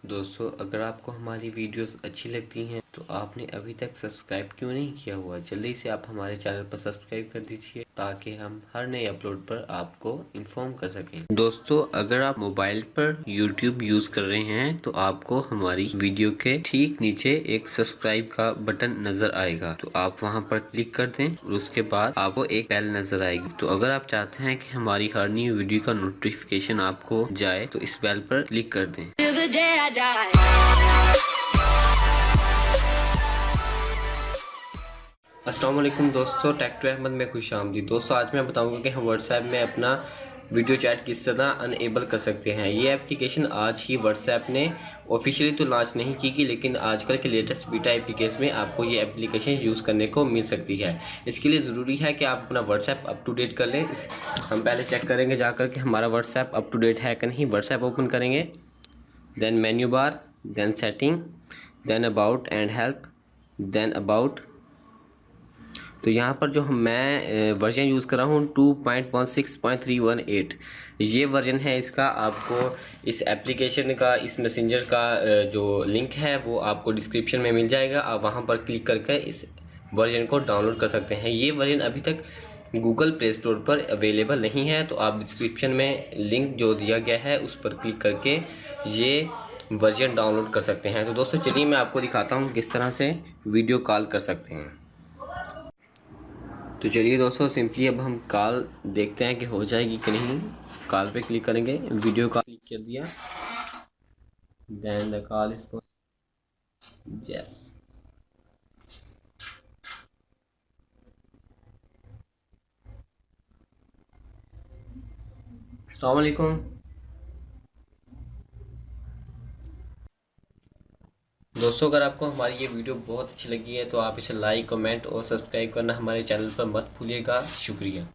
दोस्तों, अगर आपको हमारी वीडियोस अच्छी लगती हैं तो आपने अभी तक सब्सक्राइब क्यों नहीं किया हुआ, जल्दी से आप हमारे चैनल पर सब्सक्राइब कर दीजिए ताकि हम हर नए अपलोड पर आपको इन्फॉर्म कर सकें। दोस्तों, अगर आप मोबाइल पर YouTube यूज कर रहे हैं तो आपको हमारी वीडियो के ठीक नीचे एक सब्सक्राइब का बटन नजर आएगा, तो आप वहां पर क्लिक कर दें और उसके बाद आपको एक बेल नजर आएगी। तो अगर आप चाहते हैं कि हमारी हर नई वीडियो का नोटिफिकेशन आपको जाए तो इस बेल पर क्लिक कर दें। अस्सलाम वालेकुम दोस्तों, टेक टू अहमद में खुश आमदीद। दोस्तों, आज मैं बताऊंगा कि हम व्हाट्सएप में अपना वीडियो चैट किस तरह अनएबल कर सकते हैं। ये एप्लीकेशन आज ही व्हाट्सएप ने ऑफिशियली तो लॉन्च नहीं की लेकिन आजकल के लेटेस्ट बीटा एप्लीकेशन में आपको ये एप्लीकेशन यूज़ करने को मिल सकती है। इसके लिए ज़रूरी है कि आप अपना व्हाट्सएप अप टू डेट कर लें। हम पहले चेक करेंगे जाकर कि हमारा व्हाट्सएप अप टू डेट है कि नहीं। व्हाट्सएप ओपन करेंगे, then menu bar, then setting, then about and help, then about. तो यहाँ पर जो मैं वर्जन यूज़ कर रहा हूँ 2.16.318 ये वर्जन है इसका। आपको इस एप्लीकेशन का, इस मैसेंजर का जो लिंक है वो आपको डिस्क्रिप्शन में मिल जाएगा। आप वहाँ पर क्लिक करके इस वर्जन को डाउनलोड कर सकते हैं। ये वर्जन अभी तक गूगल प्ले स्टोर पर अवेलेबल नहीं है, तो आप डिस्क्रिप्शन में लिंक जो दिया गया है उस पर क्लिक करके ये वर्जन डाउनलोड कर सकते हैं। तो दोस्तों, चलिए मैं आपको दिखाता हूँ किस तरह से वीडियो कॉल कर सकते हैं। तो चलिए दोस्तों, सिंपली अब हम कॉल देखते हैं कि हो जाएगी कि नहीं। कॉल पे क्लिक करेंगे, वीडियो कॉल क्लिक कर दिया, then the call is yes. अस्सलाम वालेकुम दोस्तों, अगर आपको हमारी ये वीडियो बहुत अच्छी लगी है तो आप इसे लाइक, कमेंट और सब्सक्राइब करना हमारे चैनल पर मत भूलिएगा। शुक्रिया।